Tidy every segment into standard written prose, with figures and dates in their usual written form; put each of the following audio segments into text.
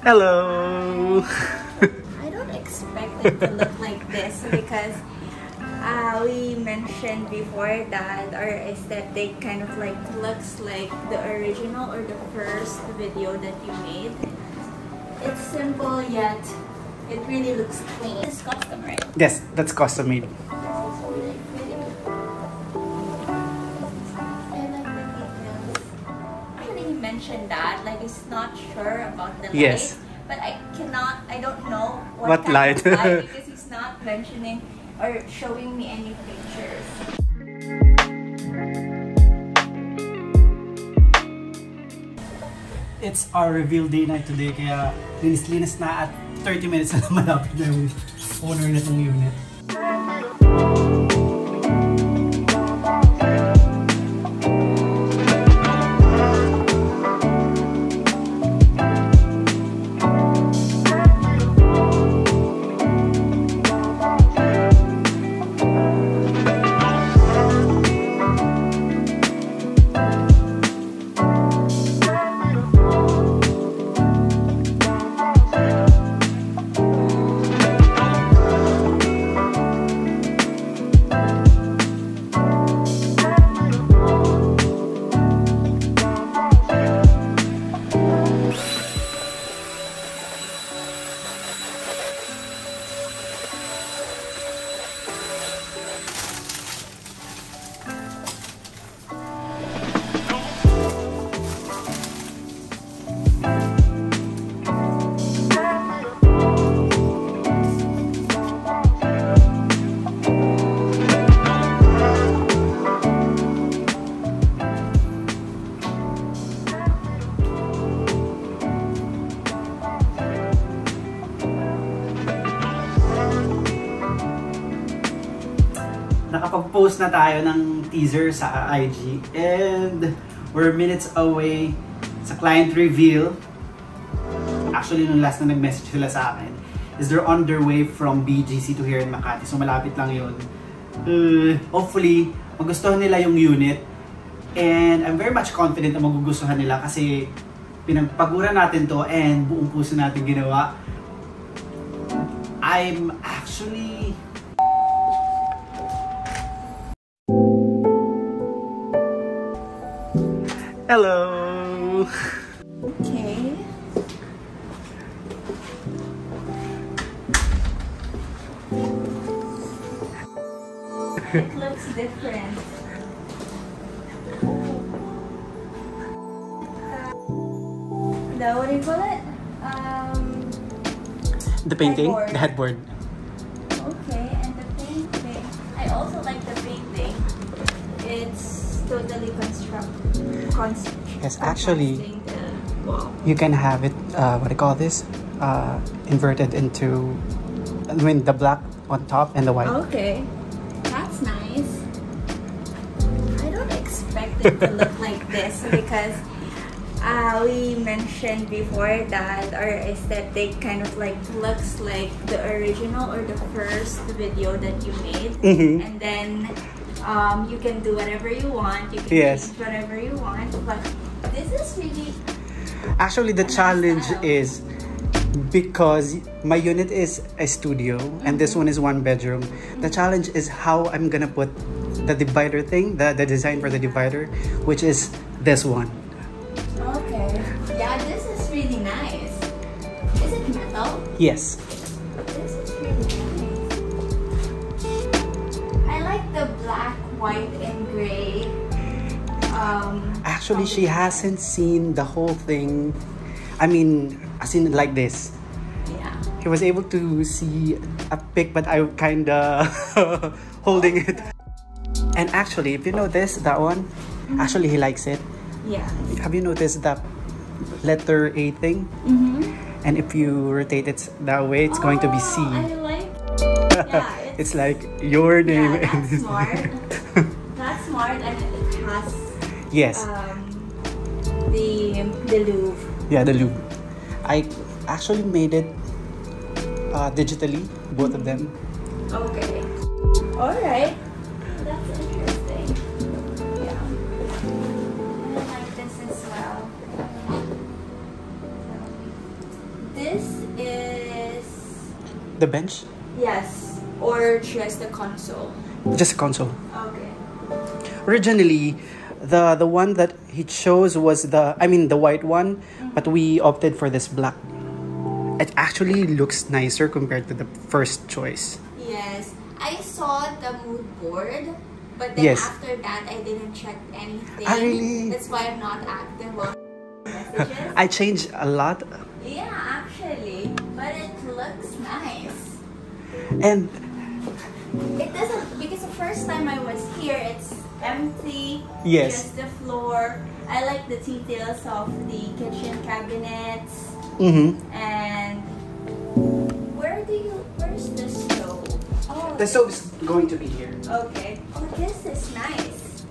Hello! I don't expect it to look like this because we mentioned before that our aesthetic kind of like looks like the original or the first video that you made. It's simple yet it really looks clean. It's custom, right? Yes, that's custom made. I like the details. Actually, he mentioned that like he's not sure about the light. Yes. But I don't know What kind light? of light because he's not mentioning or showing me any pictures. It's our reveal day night today, kaya linis-linis na at 30 minutes na malapit na yung owner na itong unit. Nakapag-post na tayo ng teaser sa IG and we're minutes away sa client reveal. Actually, nung last na nag-message sila sa akin is they're on their way from BGC to here in Makati. So malapit lang yun. Hopefully, magustuhan nila yung unit and I'm very much confident na magugustuhan nila kasi pinagpagura natin to and buong puso natin ginawa. I'm actually hello! Okay. It looks different. What do you call it? The painting? Headboard. The headboard. Okay, and the painting. I also like the painting. It's totally Yes, actually, wow. you can have it, what do you call this? Inverted into, the black on top and the white. Okay, that's nice. I don't expect it to look like this because we mentioned before that our aesthetic kind of like looks like the original or the first video that you made. And then you can do whatever you want, you can change whatever you want, but this is really... Actually, the challenge is, because my unit is a studio and this one is one bedroom, the challenge is how I'm gonna put the divider thing, the design for the divider, which is this one. Okay. Yeah, this is really nice. Is it metal? Yes. This is really nice. I like the black, white, and gray. Actually, she hasn't seen the whole thing. I mean, as in like this. Yeah. He was able to see a pic, but I kinda holding it. And actually, if you notice that one, actually he likes it. Yeah. Have you noticed that letter A thing? And if you rotate it that way, it's going to be C. I like. Yeah, it's like your name. Yeah, that's smart. That's smart, and it has. Yes. The loop. Yeah, the loop. I actually made it digitally, both of them. Okay. All right. That's interesting. Yeah. I like this as well. The bench? Yes. Or just the console? Just a console. Okay. Originally, the one that he chose was the white one, but we opted for this black. It actually looks nicer compared to the first choice. Yes. I saw the mood board, but then Yes. after that, I didn't check anything. Ah, really? That's why I'm not active on messages. I changed a lot, Yeah, actually. But it looks nice. and It doesn't, because the first time I was here, it's empty. Yes. Just the floor. I like the details of the kitchen cabinets. And where's the stove? Oh, the stove is going to be here. okay. Oh, this is nice.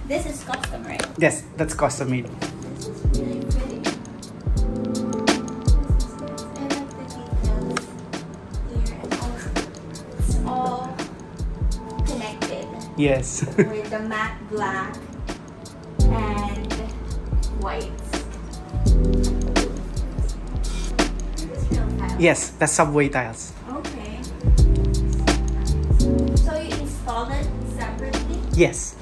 This is custom, right? Yes, that's custom made. This is really pretty. This is nice. I like the details here. And also, it's all connected Yes. with the matte black and white. Yes, the subway tiles. Okay. So you installed it separately? Yes.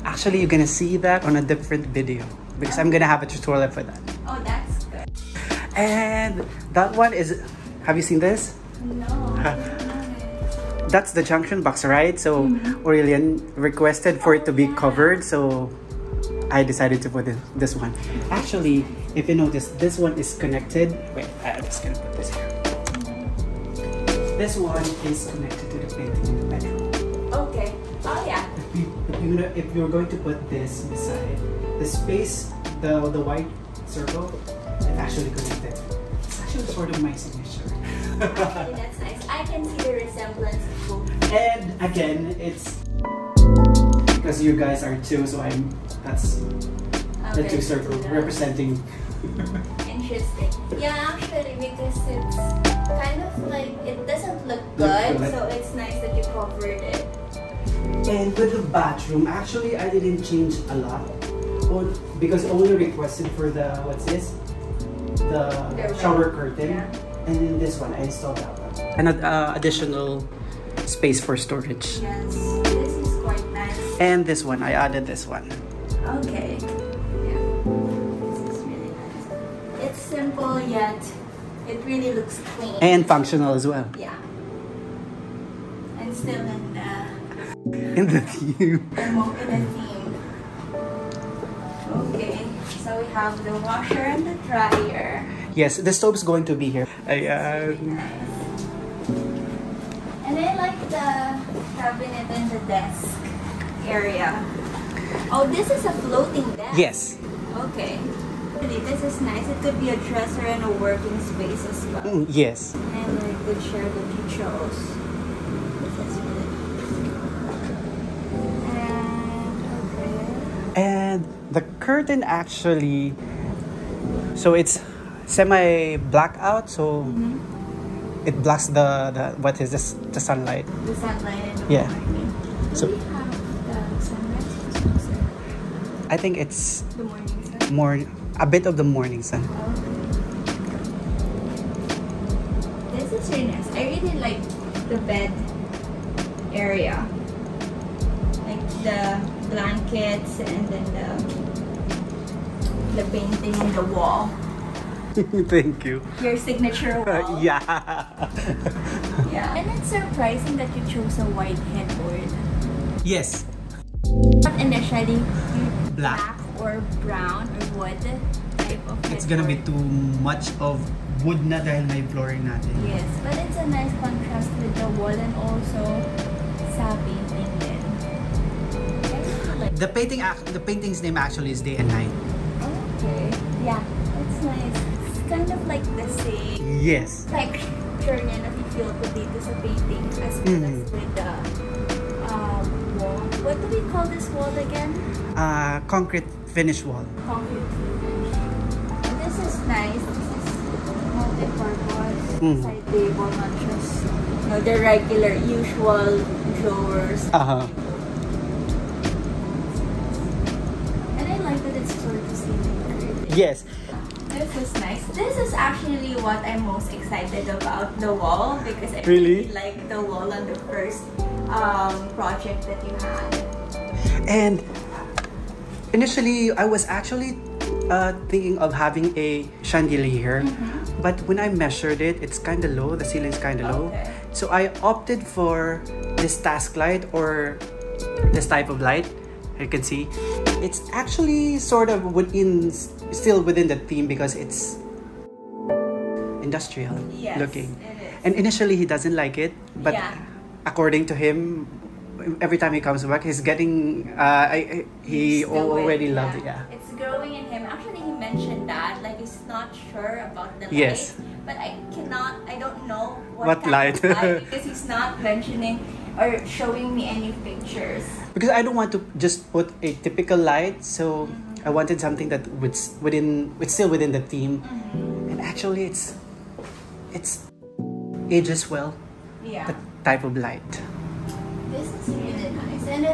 Actually, you're gonna see that on a different video because I'm gonna have a tutorial for that. Oh, that's good. And that one is, have you seen this? No, I didn't know it. That's the junction box, right? So Aurélien requested for it to be covered, so I decided to put in this one. Actually, if you notice, this one is connected. Wait, I'm just gonna put this here. This one is connected to the painting in the bedroom. Okay. Oh yeah. If you're going to put this beside the space, the white circle, it's actually connected. It's actually sort of my signature. Actually, that's nice. I can see the resemblance too. And again, it's because you guys are two, so that's the two circle representing. Interesting. Yeah, actually, because it's kind of like, it doesn't look good, so it's nice that you covered it. And with the bathroom, actually, I didn't change a lot. Because I only requested for the, what's this? The shower curtain. Yeah. And then this one, I installed that one. And additional space for storage. Yes, this is quite nice. And this one, I added this one. Okay. Yeah. This is really nice. It's simple yet it really looks clean. And functional as well. Yeah. And still In the theme. in the theme. Okay. So we have the washer and the dryer. Yes, the stove is going to be here. Really nice. And I like the cabinet and the desk area. Oh, this is a floating desk. Yes. Okay. Really, this is nice. It could be a dresser and a working space as well. Yes. And a good chair that you chose. This is really nice. And the curtain actually, so it's semi blackout, so it blocks the what is this, the sunlight. The sunlight and the Yeah. morning. So Do we have the sunrise or sunset? I think it's The morning sun. a bit of the morning sun. This is really nice. I really like the bed area. Like the blankets and then the painting on the wall. Thank you. Your signature wall. Yeah. Yeah. And it's surprising that you chose a white headboard. Yes. Not initially Black. or brown or wood type of headboard. It's gonna be too much of wood na dahil may flooring natin. Yes, but it's a nice contrast with the wall and also sa painting din. I really like The painting's name actually is Day and Night. Okay. Yeah, it's nice. It's kind of like the same Yes. texture niya na feel ko dito sa painting as well as with the wall. What do we call this wall again? Concrete finish wall. Concrete finish. This is nice. This is multi-purpose side table, not just the regular usual drawers. And I like that it's sort of symmetrical. Yes. This is nice. This is actually what I'm most excited about, the wall, because I Really? like the wall on the first project that you had. And initially, I was actually thinking of having a chandelier, but when I measured it, it's kind of low. The ceiling is kind of low. Okay. So I opted for this task light or this type of light. You can see it's actually sort of still within the theme because it's industrial looking. It is. And initially he doesn't like it, but Yeah. according to him, every time he comes back, he's getting he He's still already with- loved it. Yeah. It's growing in him. Actually, he mentioned that, like, he's not sure about the light. Yes. But I don't know What type light? of light because he's not mentioning or showing me any pictures. Because I don't want to just put a typical light, so I wanted something that it's still within the theme. And actually it's ages well, Yeah. the type of light. This is really nice, and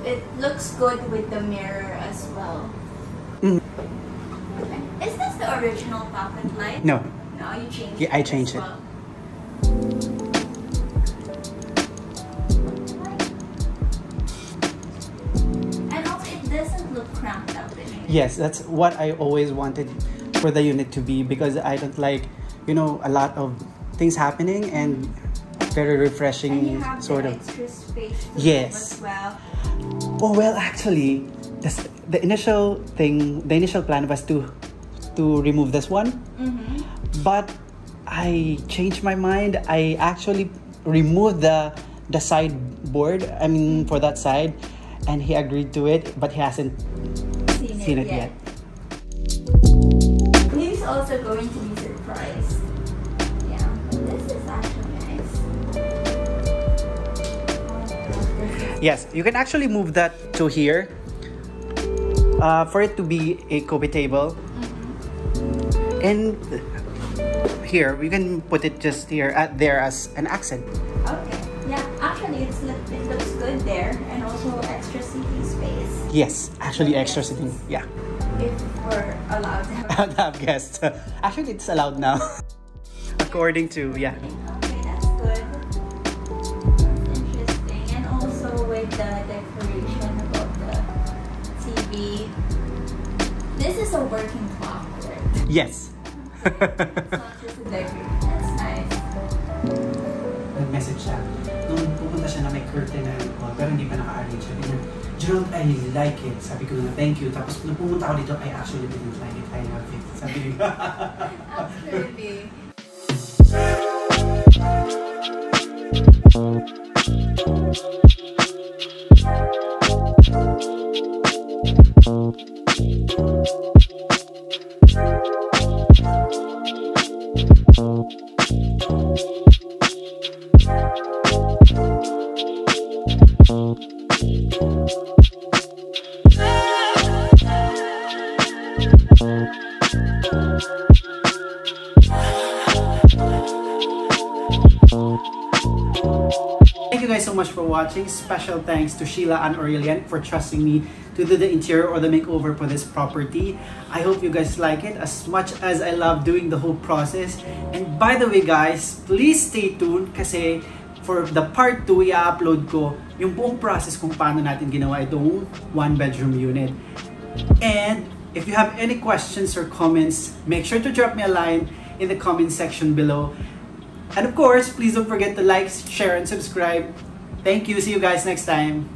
it looks good with the mirror as well. Is this the original pocket light? No. No, you changed Yeah, it I changed as it. well. And also, it doesn't look cramped up in here. Yes, that's what I always wanted for the unit to be, because I don't like, a lot of things happening, and very And you refreshing have sort the of. extra space to Yes. move as well. Oh well, actually, the initial plan was to remove this one, but I changed my mind. I actually removed the sideboard. I mean, for that side, and he agreed to it, but he hasn't seen it yet. He's also going to be surprised. Yeah, this is actually nice. Yes, you can actually move that to here for it to be a coffee table. And here, we can put it just there as an accent. Okay. Yeah, actually, it looks good there, and also extra seating space. Yes, actually extra sitting. Yeah. If we're allowed to have. Have guests. Actually, it's allowed now. According to, yeah. Okay, that's good. Interesting, and also with the decoration about the TV. This is a working clock, right? Yes. It's not just a decoration. That's nice. Nag-message siya. Nung pupunta siya na may curtain na pero hindi pa naka-arrange siya. Ganyan, Gerald, I like it. Sabi ko na, thank you. Tapos nung pumunta ako dito, I actually didn't like it. I love it. Sabi ko. Absolutely. Thank you guys so much for watching. Special thanks to Sheila and Aurélien for trusting me to do the interior or the makeover for this property. I hope you guys like it as much as I love doing the whole process. And by the way guys, please stay tuned kasi for the part 2, i-upload ko yung buong process kung paano natin ginawa itong 1-bedroom unit. And if you have any questions or comments, make sure to drop me a line in the comment section below. And of course, please don't forget to like, share, and subscribe. Thank you. See you guys next time.